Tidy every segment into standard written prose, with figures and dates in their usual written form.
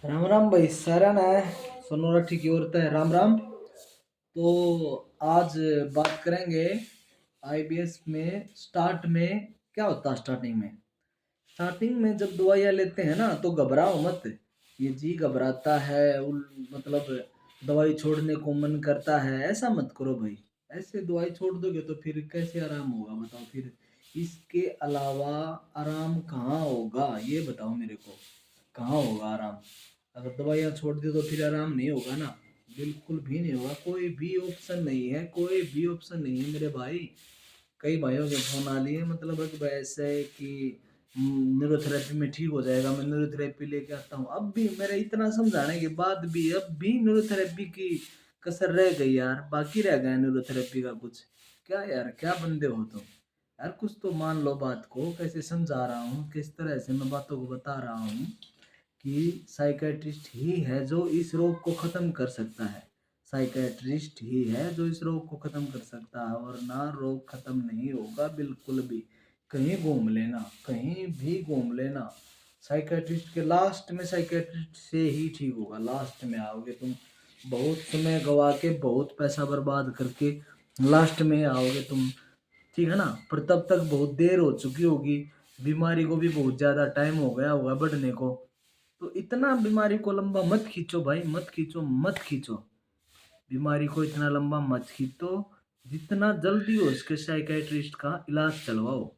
राम राम भाई सारण है। सोनोरा ठीक और है। राम राम। तो आज बात करेंगे आईबीएस में स्टार्ट में क्या होता है। स्टार्टिंग में जब दवाइयाँ लेते हैं ना तो घबराओ मत। ये जी घबराता है मतलब दवाई छोड़ने को मन करता है, ऐसा मत करो भाई। ऐसे दवाई छोड़ दोगे तो फिर कैसे आराम होगा बताओ। फिर इसके अलावा आराम कहाँ होगा ये बताओ मेरे को। कहाँ होगा आराम? अगर दवाइयाँ छोड़ दी तो फिर आराम नहीं होगा ना। बिल्कुल भी नहीं होगा। कोई भी ऑप्शन नहीं है, कोई भी ऑप्शन नहीं है मेरे भाई। कई भाइयों के फोन आ लिए मतलब है कि भाई ऐसा है कि न्यूरोथेरेपी में ठीक हो जाएगा, मैं न्यूरोथेरेपी लेके आता हूँ। अब भी मेरे इतना समझाने के बाद भी अब भी न्यूरोथेरेपी की कसर रह गई यार, बाकी रह गया न्यूरोथेरेपी का कुछ। क्या यार, क्या बंदे हो तुम यार? कुछ तो मान लो बात को। कैसे समझा रहा हूँ, किस तरह से मैं बातों को बता रहा हूँ कि साइकेट्रिस्ट ही है जो इस रोग को खत्म कर सकता है। साइकेट्रिस्ट ही है जो इस रोग को खत्म कर सकता है, और ना रोग खत्म नहीं होगा बिल्कुल भी। कहीं घूम लेना, कहीं भी घूम लेना, साइकेट्रिस्ट के लास्ट में साइकेट्रिस्ट से ही ठीक होगा। लास्ट में आओगे तुम बहुत समय गवा के, बहुत पैसा बर्बाद करके लास्ट में आओगे तुम, ठीक है ना। पर तब तक बहुत देर हो चुकी होगी, बीमारी को भी बहुत ज़्यादा टाइम हो गया होगा बढ़ने को। तो इतना बीमारी को लंबा मत खींचो भाई, मत खींचो, मत खींचो। बीमारी को इतना लंबा मत खींचो। जितना जल्दी हो सके साइकेट्रिस्ट का इलाज चलवाओ।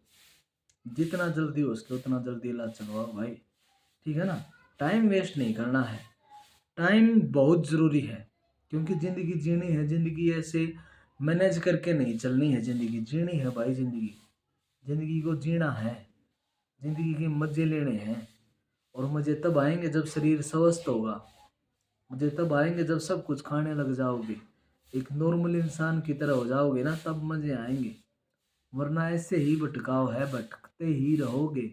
जितना जल्दी हो सके उतना जल्दी इलाज चलवाओ भाई, ठीक है ना। टाइम वेस्ट नहीं करना है। टाइम बहुत ज़रूरी है, क्योंकि ज़िंदगी जीनी है। ज़िंदगी ऐसे मैनेज करके नहीं चलनी है। ज़िंदगी जीनी है भाई। ज़िंदगी को जीना है। ज़िंदगी के मज़े लेने हैं। और मज़े तब आएंगे जब शरीर स्वस्थ होगा। मज़े तब आएंगे जब सब कुछ खाने लग जाओगे, एक नॉर्मल इंसान की तरह हो जाओगे ना, तब मज़े आएंगे। वरना ऐसे ही भटकाव है, भटकते ही रहोगे।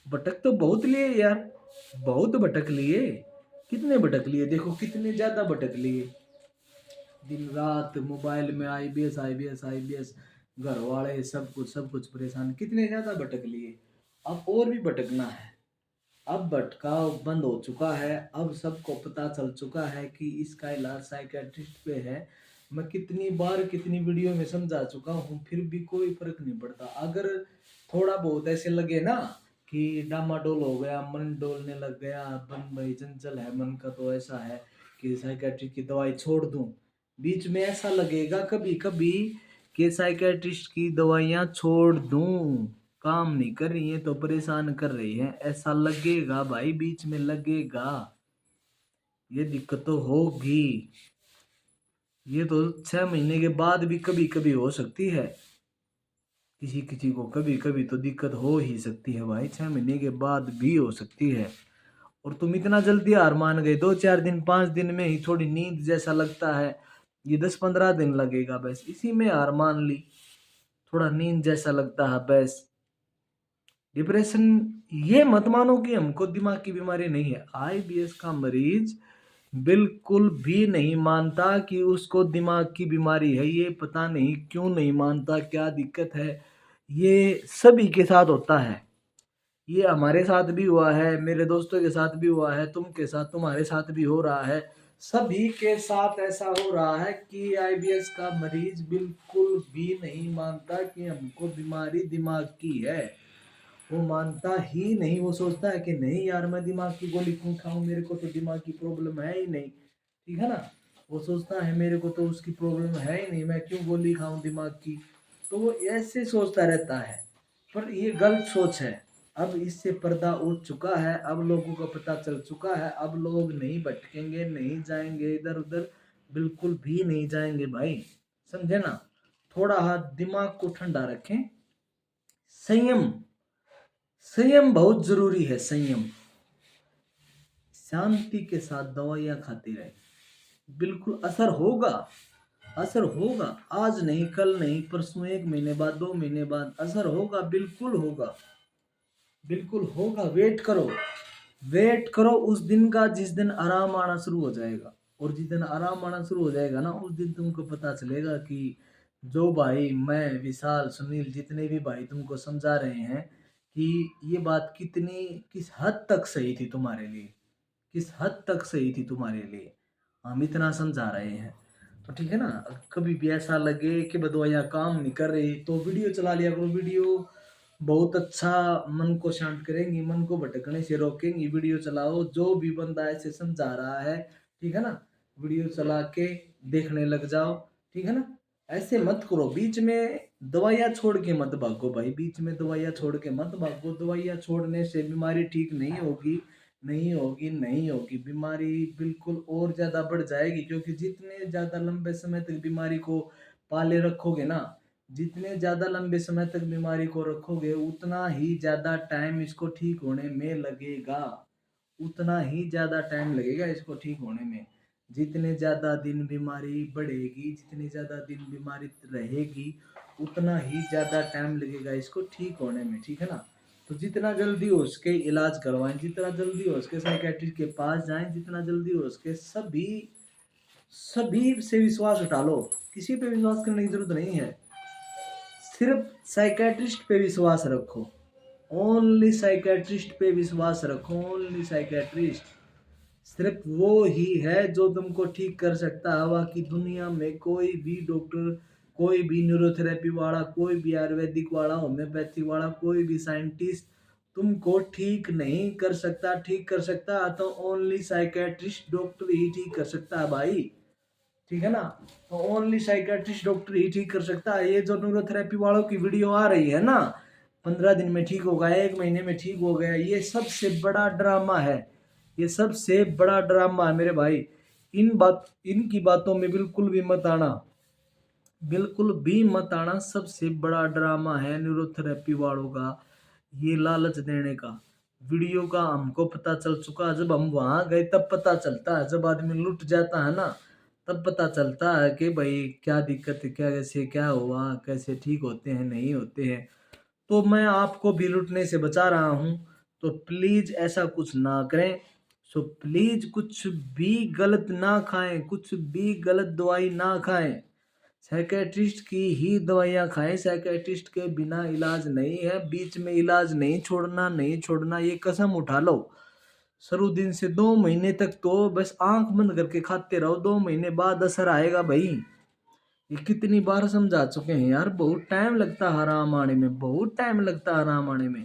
भटक तो बहुत लिए यार, बहुत भटक लिए। कितने भटक लिए, देखो कितने ज़्यादा भटक लिए। दिन रात मोबाइल में आईबीएस आईबीएस आईबीएस, घर वाले सब कुछ परेशान, कितने ज़्यादा भटक लिए। अब और भी भटकना है। अब भटकाव बंद हो चुका है। अब सबको पता चल चुका है कि इसका इलाज साइकेट्रिस्ट पे है। मैं कितनी बार कितनी वीडियो में समझा चुका हूँ, फिर भी कोई फर्क नहीं पड़ता। अगर थोड़ा बहुत ऐसे लगे ना कि डामाडोल हो गया, मन डोलने लग गया, मन भाई चंचल है मन का, तो ऐसा है कि साइकेट्रिस्ट की दवाई छोड़ दूं। बीच में ऐसा लगेगा कभी कभी कि साइकेट्रिस्ट की दवाइयाँ छोड़ दूं, काम नहीं कर रही है तो परेशान कर रही है, ऐसा लगेगा भाई, बीच में लगेगा। ये दिक्कत तो होगी। ये तो 6 महीने के बाद भी कभी कभी हो सकती है। किसी किसी को कभी कभी तो दिक्कत हो ही सकती है भाई, 6 महीने के बाद भी हो सकती है। और तुम इतना जल्दी हार मान गए, 2 4 दिन 5 दिन में ही थोड़ी नींद जैसा लगता है। ये 10 15 दिन लगेगा बस, इसी में हार मान ली। थोड़ा नींद जैसा लगता है बस। डिप्रेशन, ये मत मानो कि हमको दिमाग की बीमारी नहीं है। आईबीएस का मरीज बिल्कुल भी नहीं मानता कि उसको दिमाग की बीमारी है। ये पता नहीं क्यों नहीं मानता, क्या दिक्कत है। ये सभी के साथ होता है। ये हमारे साथ भी हुआ है, मेरे दोस्तों के साथ भी हुआ है, तुम के साथ, तुम्हारे साथ भी हो रहा है। सभी के साथ ऐसा हो रहा है कि आईबीएस का मरीज बिल्कुल भी नहीं मानता कि हमको बीमारी दिमाग की है। वो मानता ही नहीं। वो सोचता है कि नहीं यार, मैं दिमाग की गोली क्यों खाऊं, मेरे को तो दिमाग की प्रॉब्लम है ही नहीं, ठीक है ना। वो सोचता है मेरे को तो उसकी प्रॉब्लम है ही नहीं, मैं क्यों गोली खाऊं दिमाग की। तो वो ऐसे सोचता रहता है। पर ये गलत सोच है। अब इससे पर्दा उठ चुका है, अब लोगों को पता चल चुका है। अब लोग नहीं भटकेंगे, नहीं जाएंगे इधर उधर, बिल्कुल भी नहीं जाएंगे भाई, समझे ना। थोड़ा हाथ दिमाग को ठंडा रखें। संयम, संयम बहुत जरूरी है। संयम, शांति के साथ दवाइयाँ खाते रहे, बिल्कुल असर होगा। असर होगा, आज नहीं, कल नहीं, परसों, 1 महीने बाद, 2 महीने बाद असर होगा, बिल्कुल होगा, बिल्कुल होगा। वेट करो, वेट करो उस दिन का जिस दिन आराम आना शुरू हो जाएगा। और जिस दिन आराम आना शुरू हो जाएगा ना, उस दिन तुमको पता चलेगा कि जो भाई, मैं, विशाल, सुनील, जितने भी भाई तुमको समझा रहे हैं कि ये बात कितनी, किस हद तक सही थी तुम्हारे लिए। किस हद तक सही थी तुम्हारे लिए, हम इतना समझा रहे हैं। तो ठीक है ना, कभी भी ऐसा लगे कि दवाइयाँ काम नहीं कर रही तो वीडियो चला लिया करो। वीडियो बहुत अच्छा मन को शांत करेंगी, मन को भटकने से रोकेंगी। वीडियो चलाओ, जो भी बंदा ऐसे समझा रहा है, ठीक है ना, वीडियो चला के देखने लग जाओ, ठीक है ना। ऐसे मत करो, बीच में दवाइयाँ छोड़ के मत भागो भाई, बीच में दवाइयाँ छोड़ के मत भागो। दवाइयाँ छोड़ने से बीमारी ठीक नहीं होगी, नहीं होगी, नहीं होगी। बीमारी बिल्कुल और ज़्यादा बढ़ जाएगी, क्योंकि जितने ज़्यादा लंबे समय तक बीमारी को पाले रखोगे ना, जितने ज़्यादा लंबे समय तक बीमारी को रखोगे, उतना ही ज़्यादा टाइम इसको ठीक होने में लगेगा, उतना ही ज़्यादा टाइम लगेगा इसको ठीक होने में। जितने ज़्यादा दिन बीमारी बढ़ेगी, जितनी ज़्यादा दिन बीमारी रहेगी, उतना ही ज़्यादा टाइम लगेगा इसको ठीक होने में, ठीक है ना। तो जितना जल्दी हो सके इलाज करवाएं, जितना जल्दी हो सके साइकेट्रिस्ट के पास जाएं, जितना जल्दी हो सके सभी सभी से विश्वास उठा लो। किसी पे विश्वास करने की जरूरत नहीं है, सिर्फ साइकेट्रिस्ट पे विश्वास रखो। ओनली साइकेट्रिस्ट पे विश्वास रखो, ओनली साइकेट्रिस्ट। सिर्फ वो ही है जो तुमको ठीक कर सकता है। बाकी दुनिया में कोई भी डॉक्टर, कोई भी न्यूरोथेरेपी वाला, कोई भी आयुर्वेदिक वाला, होम्योपैथी वाला, कोई भी साइंटिस्ट तुमको ठीक नहीं कर सकता। ठीक कर सकता है तो ओनली साइकेट्रिस्ट डॉक्टर ही ठीक कर सकता है भाई, ठीक है ना। तो ओनली साइकेट्रिस्ट डॉक्टर ही ठीक कर सकता है। ये जो न्यूरोथेरेपी वालों की वीडियो आ रही है ना, 15 दिन में ठीक होगा, 1 महीने में ठीक हो गया, ये सबसे बड़ा ड्रामा है, ये सबसे बड़ा ड्रामा है मेरे भाई। इनकी बातों में बिल्कुल भी मत आना, बिल्कुल भी मत आना। सबसे बड़ा ड्रामा है न्यूरोथेरेपी वालों का, ये लालच देने का। वीडियो का हमको पता चल चुका, जब हम वहां गए तब पता चलता है, जब आदमी लुट जाता है ना, तब पता चलता है कि भाई क्या दिक्कत है, क्या कैसे क्या हुआ, कैसे ठीक होते हैं, नहीं होते हैं। तो मैं आपको भी लुटने से बचा रहा हूँ, तो प्लीज ऐसा कुछ ना करें। सो प्लीज कुछ भी गलत ना खाएं, कुछ भी गलत दवाई ना खाएं। साइकेट्रिस्ट की ही दवाइयाँ खाएं, साइकेट्रिस्ट के बिना इलाज नहीं है। बीच में इलाज नहीं छोड़ना, नहीं छोड़ना, ये कसम उठा लो। शुरू दिन से 2 महीने तक तो बस आंख बंद करके खाते रहो, 2 महीने बाद असर आएगा भाई। ये कितनी बार समझा चुके हैं यार, बहुत टाइम लगता है आराम आने में, बहुत टाइम लगता है आराम आने में।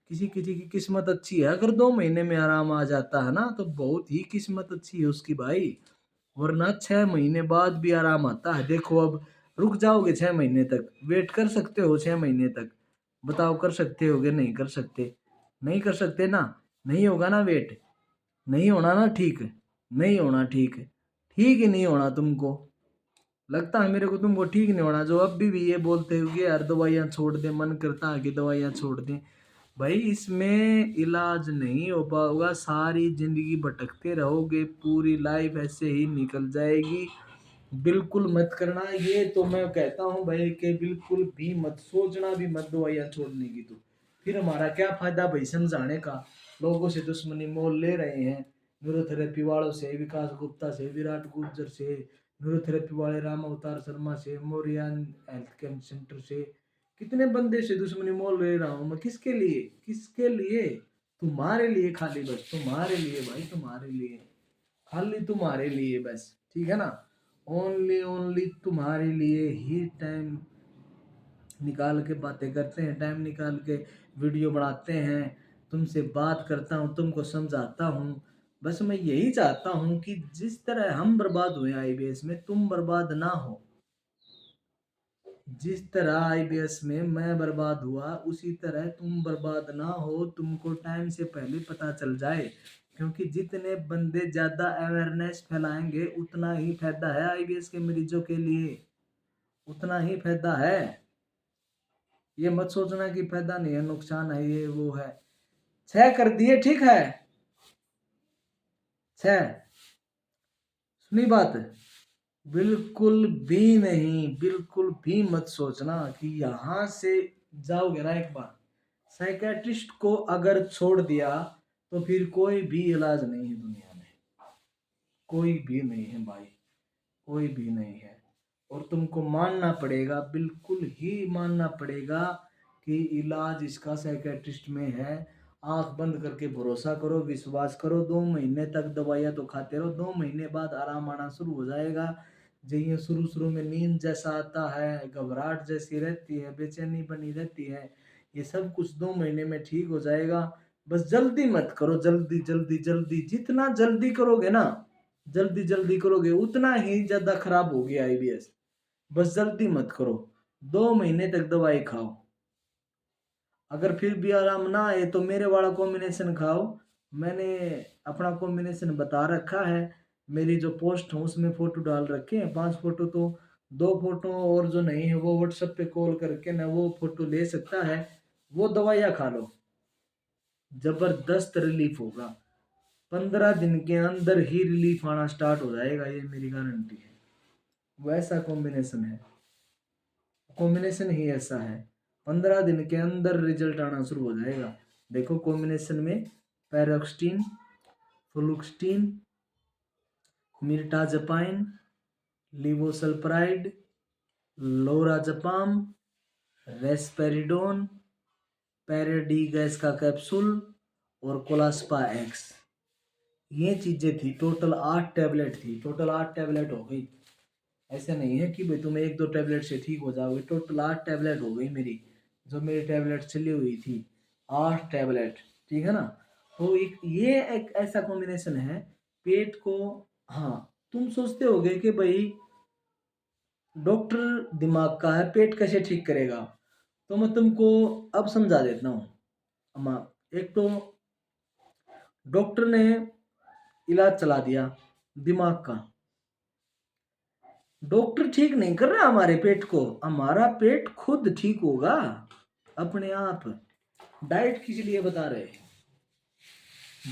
किसी किसी की किस्मत अच्छी है, अगर 2 महीने में आराम आ जाता है ना तो बहुत ही किस्मत अच्छी है उसकी भाई। वरना 6 महीने बाद भी आराम आता है। देखो अब रुक जाओगे 6 महीने तक, वेट कर सकते हो 6 महीने तक? बताओ कर सकते होगे? नहीं कर सकते, नहीं कर सकते ना। नहीं होगा ना वेट, नहीं होना ना ठीक, नहीं होना ठीक, ठीक ही नहीं होना तुमको। लगता है मेरे को तुमको ठीक नहीं होना, जो अब भी ये बोलते हो कि यार दवाइयाँ छोड़ दे, मन करता है कि दवाइयाँ छोड़ दें। भाई इसमें इलाज नहीं हो पाएगा, सारी जिंदगी भटकते रहोगे, पूरी लाइफ ऐसे ही निकल जाएगी। बिल्कुल मत करना ये, तो मैं कहता हूँ भाई कि बिल्कुल भी मत सोचना भी मत दवाइयाँ छोड़ने की। तो फिर हमारा क्या फायदा भाई समझाने का? लोगों से दुश्मनी मोल ले रहे हैं, न्यूरोथेरेपी वालों से, विकास गुप्ता से, विराट गुर्जर से, न्यूरोथेरेपी वाले राम अवतार शर्मा से, मोरियान हेल्थ केयर सेंटर से, कितने बंदे से दुश्मनी मोल ले रहा हूँ मैं। किसके लिए, किसके लिए? तुम्हारे लिए, खाली बस तुम्हारे लिए भाई, तुम्हारे लिए, खाली तुम्हारे लिए बस, ठीक है ना। ओनली ओनली तुम्हारे लिए ही टाइम निकाल के बातें करते हैं, टाइम निकाल के वीडियो बनाते हैं, तुमसे बात करता हूँ, तुमको समझाता हूँ। बस मैं यही चाहता हूँ कि जिस तरह हम बर्बाद हुए आईबीएस में, तुम बर्बाद ना हो। जिस तरह आईबीएस में मैं बर्बाद हुआ, उसी तरह तुम बर्बाद ना हो, तुमको टाइम से पहले पता चल जाए। क्योंकि जितने बंदे ज़्यादा अवेयरनेस फैलाएंगे उतना ही फायदा है आईबीएस के मरीजों के लिए, उतना ही फायदा है। ये मत सोचना कि फायदा नहीं है, नुकसान है, ये वो है। 6 कर दिए, ठीक है, 6, सुनी बात? बिल्कुल भी नहीं, बिल्कुल भी मत सोचना कि यहाँ से जाओगे ना एक बार, साइकेट्रिस्ट को अगर छोड़ दिया तो फिर कोई भी इलाज नहीं है दुनिया में, कोई भी नहीं है भाई, कोई भी नहीं है। और तुमको मानना पड़ेगा, बिल्कुल ही मानना पड़ेगा कि इलाज इसका साइकेट्रिस्ट में है। आंख बंद करके भरोसा करो, विश्वास करो, 2 महीने तक दवाइयाँ तो खाते रहो, 2 महीने बाद आराम आना शुरू हो जाएगा। जैसे शुरू शुरू में नींद जैसा आता है, घबराहट जैसी रहती है, बेचैनी बनी रहती है, ये सब कुछ 2 महीने में ठीक हो जाएगा। बस जल्दी मत करो, जल्दी जल्दी जल्दी, जितना जल्दी करोगे ना, जल्दी जल्दी करोगे उतना ही ज्यादा खराब होगी आईबीएस। बस जल्दी मत करो, 2 महीने तक दवाई खाओ। अगर फिर भी आराम ना आए तो मेरे वाला कॉम्बिनेशन खाओ। मैंने अपना कॉम्बिनेशन बता रखा है, मेरी जो पोस्ट है उसमें फोटो डाल रखे हैं, 5 फोटो। तो 2 फोटो और जो नहीं है वो व्हाट्सएप पे कॉल करके ना वो फोटो ले सकता है। वो दवाइयाँ खा लो, जबरदस्त रिलीफ होगा। 15 दिन के अंदर ही रिलीफ आना स्टार्ट हो जाएगा, ये मेरी गारंटी है। वैसा कॉम्बिनेशन है, कॉम्बिनेशन ही ऐसा है, 15 दिन के अंदर रिजल्ट आना शुरू हो जाएगा। देखो कॉम्बिनेशन में पैरोक्सिन, फ्लुक्सटीन, मिर्टाजपाइन, लिवोसल्पराइड, लोराजपाम, रेस्पेरिडोन, पैराडी गैस का कैप्सूल और कोलास्पा एक्स, ये चीजें थी। टोटल 8 टैबलेट थी, टोटल 8 टैबलेट हो गई। ऐसे नहीं है कि भाई तुम 1-2 टैबलेट से ठीक हो जाओगे, टोटल 8 टैबलेट हो गई मेरी, जो मेरी टैबलेट चली हुई थी, 8 टैबलेट। ठीक है ना। तो ये एक ऐसा कॉम्बिनेशन है पेट को। हाँ, तुम सोचते होगे कि भाई डॉक्टर दिमाग का है, पेट कैसे ठीक करेगा। तो मैं तुमको अब समझा देता हूँ। अम्मा, एक तो डॉक्टर ने इलाज चला दिया दिमाग का, डॉक्टर ठीक नहीं कर रहा हमारे पेट को, हमारा पेट खुद ठीक होगा अपने आप। डाइट किस लिए बता रहे हैं,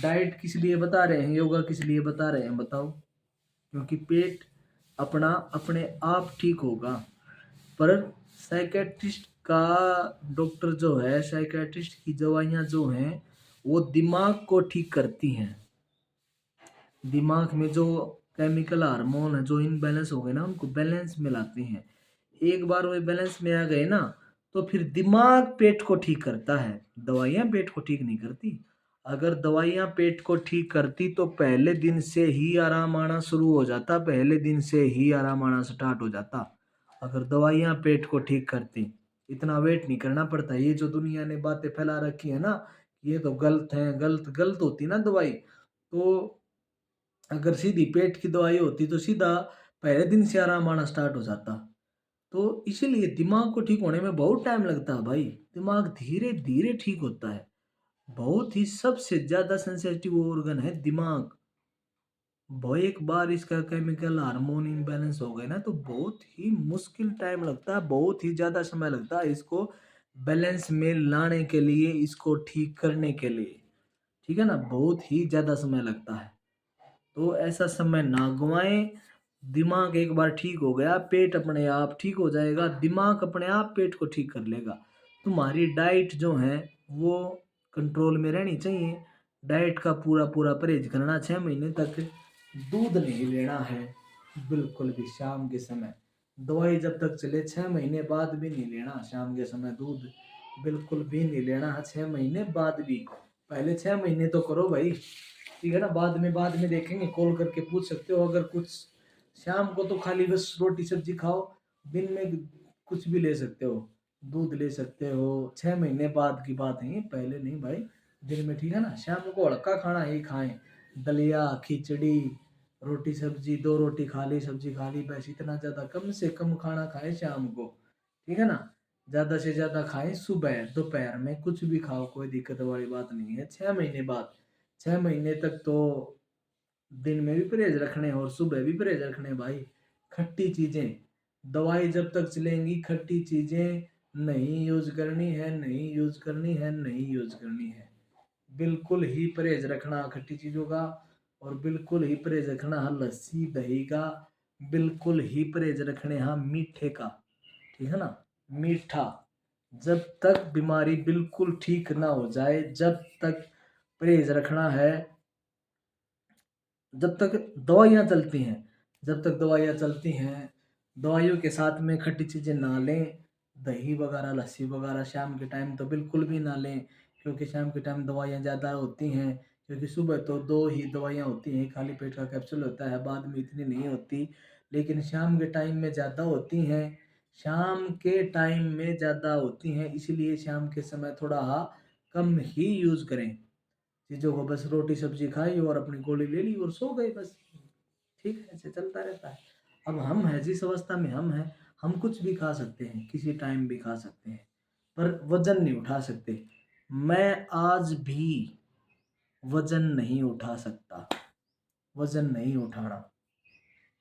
डाइट किस लिए बता रहे हैं, योगा किस लिए बता रहे हैं बताओ। क्योंकि पेट अपना अपने आप ठीक होगा। पर साइकेट्रिस्ट का, डॉक्टर जो है, साइकेट्रिस्ट की दवाइयाँ जो हैं वो दिमाग को ठीक करती हैं। दिमाग में जो केमिकल हार्मोन है जो इनबैलेंस हो गए ना, उनको बैलेंस में लाते हैं। एक बार वो बैलेंस में आ गए ना, तो फिर दिमाग पेट को ठीक करता है, दवाइयाँ पेट को ठीक नहीं करती। अगर दवाइयाँ पेट को ठीक करती तो पहले दिन से ही आराम आना शुरू हो जाता, पहले दिन से ही आराम आना स्टार्ट हो जाता। अगर दवाइयाँ पेट को ठीक करती, इतना वेट नहीं करना पड़ता। ये जो दुनिया ने बातें फैला रखी है ना, ये तो गलत है, गलत गलत होती ना दवाई। तो अगर सीधी पेट की दवाई होती तो सीधा पहले दिन से आराम आना स्टार्ट हो जाता। तो इसीलिए दिमाग को ठीक होने में बहुत टाइम लगता है भाई, दिमाग धीरे धीरे ठीक होता है। बहुत ही सबसे ज्यादा सेंसिटिव ऑर्गन है दिमाग। वो एक बार इसका केमिकल हार्मोन इम्बैलेंस हो गए ना, तो बहुत ही मुश्किल टाइम लगता है, बहुत ही ज्यादा समय लगता है इसको बैलेंस में लाने के लिए, इसको ठीक करने के लिए। ठीक है ना, बहुत ही ज्यादा समय लगता है। तो ऐसा समय ना गवाएं। दिमाग एक बार ठीक हो गया, पेट अपने आप ठीक हो जाएगा, दिमाग अपने आप पेट को ठीक कर लेगा। तुम्हारी डाइट जो है वो कंट्रोल में रहनी चाहिए। डाइट का पूरा पूरा परहेज करना, 6 महीने तक दूध नहीं लेना है बिल्कुल भी शाम के समय। दवाई जब तक चले 6 महीने बाद भी नहीं लेना शाम के समय दूध, बिल्कुल भी नहीं लेना है 6 महीने बाद भी। पहले 6 महीने तो करो भाई, ठीक है ना। बाद में देखेंगे, कॉल करके पूछ सकते हो। अगर कुछ शाम को तो खाली बस रोटी सब्जी खाओ, दिन में कुछ भी ले सकते हो, दूध ले सकते हो। 6 महीने बाद की बात है ये, पहले नहीं भाई, दिन में। ठीक है ना, शाम को हल्का खाना ही खाएं, दलिया, खिचड़ी, रोटी सब्जी, 2 रोटी खा ली, सब्जी खा ली, बस इतना ज़्यादा कम से कम खाना खाएं शाम को। ठीक है ना, ज़्यादा से ज़्यादा खाएं सुबह, दोपहर में कुछ भी खाओ, कोई दिक्कत वाली बात नहीं है। 6 महीने बाद, 6 महीने तक तो दिन में भी परहेज रखने और सुबह भी परहेज रखने भाई। खट्टी चीजें, दवाई जब तक चलेंगी खट्टी चीजें नहीं यूज करनी है, नहीं यूज करनी है, नहीं यूज करनी है। बिल्कुल ही परहेज रखना खट्टी चीजों का, और बिल्कुल ही परहेज रखना है लस्सी दही का, बिल्कुल ही परहेज रखने हैं मीठे का। ठीक है ना, मीठा, जब तक बीमारी बिल्कुल ठीक ना हो जाए, जब तक परहेज रखना है, जब तक दवाइयाँ चलती हैं, जब तक दवाइयाँ चलती हैं। दवाइयों के साथ में खट्टी चीज़ें ना लें, दही वगैरह, लस्सी वगैरह शाम के टाइम तो बिल्कुल भी ना लें। क्योंकि शाम के टाइम दवाइयाँ ज़्यादा होती हैं, क्योंकि सुबह तो 2 ही दवाइयाँ होती हैं, खाली पेट का कैप्सूल होता है, बाद में इतनी नहीं होती, लेकिन शाम के टाइम में ज़्यादा होती हैं। शाम के टाइम में ज़्यादा होती हैं, इसीलिए शाम के समय थोड़ा कम ही यूज़ करें चीज़ों को। बस रोटी सब्जी खाई और अपनी गोली ले ली और सो गए बस। ठीक है, ऐसे चलता रहता है। अब हम हैं, जिस अवस्था में हम हैं, हम कुछ भी खा सकते हैं, किसी टाइम भी खा सकते हैं, पर वजन नहीं उठा सकते। मैं आज भी वजन नहीं उठा सकता, वजन नहीं उठाना।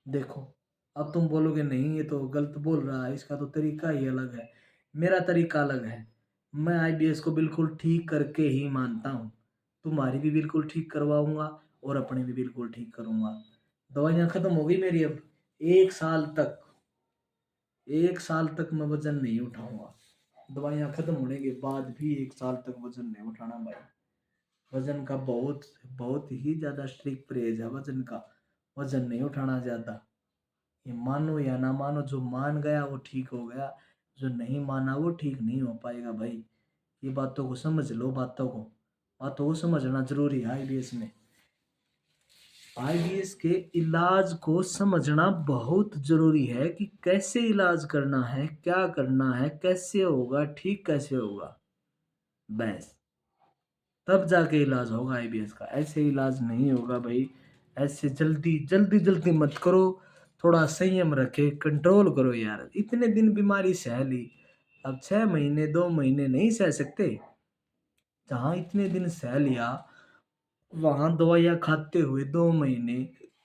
देखो, अब तुम बोलोगे नहीं ये तो गलत बोल रहा है, इसका तो तरीका ही अलग है। मेरा तरीका अलग है। मैं आईबीएस को बिल्कुल ठीक करके ही मानता हूँ। तुम्हारी भी बिल्कुल ठीक करवाऊंगा और अपनी भी बिल्कुल ठीक करूंगा। दवाइयाँ खत्म हो गई मेरी अब। 1 साल तक, 1 साल तक मैं वजन नहीं उठाऊंगा। दवाइयाँ खत्म होने के बाद भी 1 साल तक वजन नहीं उठाना भाई। वजन का बहुत बहुत ही ज़्यादा स्ट्रिक्ट परहेज है वजन का। वजन नहीं उठाना ज़्यादा। ये मानो या ना मानो, जो मान गया वो ठीक हो गया, जो नहीं माना वो ठीक नहीं हो पाएगा भाई। ये बातों को समझ लो, बातों को समझना जरूरी है आईबीएस में। आईबीएस के इलाज को समझना बहुत जरूरी है कि कैसे इलाज करना है, क्या करना है, कैसे होगा, ठीक कैसे होगा, बस तब जाके इलाज होगा आईबीएस का। ऐसे इलाज नहीं होगा भाई। ऐसे जल्दी जल्दी जल्दी मत करो। थोड़ा संयम रखे, कंट्रोल करो यार। इतने दिन बीमारी सह ली, अब 6 महीने 2 महीने नहीं सह सकते? जहाँ इतने दिन सह लिया, वहां दवाइयाँ खाते हुए 2 महीने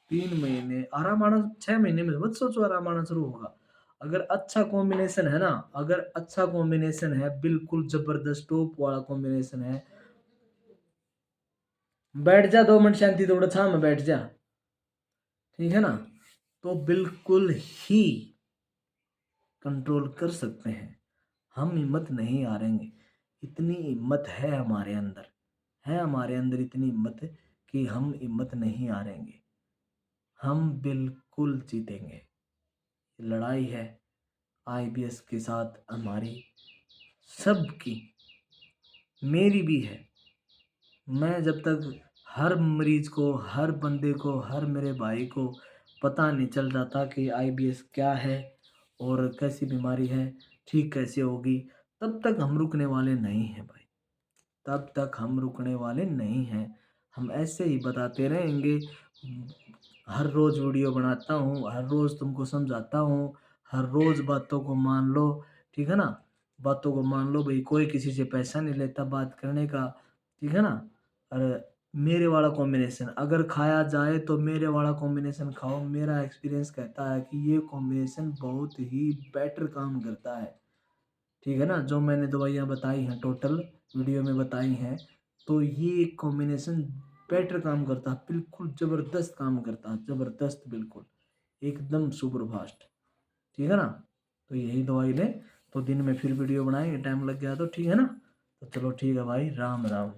3 महीने आराम आना, 6 महीने में मत सोचो आराम आना शुरू होगा। अगर अच्छा कॉम्बिनेशन है ना, अगर अच्छा कॉम्बिनेशन है, बिल्कुल जबरदस्त टॉप वाला कॉम्बिनेशन है, बैठ जा 2 मिनट शांति थोड़ा छाव में बैठ जा, ठीक है ना, तो बिल्कुल ही कंट्रोल कर सकते हैं। हम हिम्मत नहीं हारेंगे। इतनी हिम्मत है हमारे अंदर, है हमारे अंदर इतनी हिम्मत कि हम हिम्मत नहीं हारेंगे। हम बिल्कुल जीतेंगे। लड़ाई है आईबीएस के साथ हमारी, सबकी, मेरी भी है। मैं जब तक हर मरीज को, हर बंदे को, हर मेरे भाई को पता नहीं चल जाता कि आईबीएस क्या है और कैसी बीमारी है, ठीक कैसे होगी, तब तक हम रुकने वाले नहीं हैं भाई। तब तक हम रुकने वाले नहीं हैं। हम ऐसे ही बताते रहेंगे। हर रोज़ वीडियो बनाता हूँ, हर रोज़ तुमको समझाता हूँ, हर रोज़ बातों को मान लो, ठीक है ना। बातों को मान लो भाई, कोई किसी से पैसा नहीं लेता बात करने का, ठीक है ना। और मेरे वाला कॉम्बिनेशन अगर खाया जाए तो मेरे वाला कॉम्बिनेशन खाओ। मेरा एक्सपीरियंस कहता है कि ये कॉम्बिनेशन बहुत ही बेटर काम करता है, ठीक है ना। जो मैंने दवाइयाँ बताई हैं टोटल वीडियो में बताई हैं, तो ये कॉम्बिनेशन बेटर काम करता है, बिल्कुल ज़बरदस्त काम करता है, ज़बरदस्त, बिल्कुल एकदम सुपर फास्ट, ठीक है ना। तो यही दवाई लें, तो दिन में फिर वीडियो बनाएंगे, टाइम लग गया तो, ठीक है ना। तो चलो ठीक है भाई, राम राम।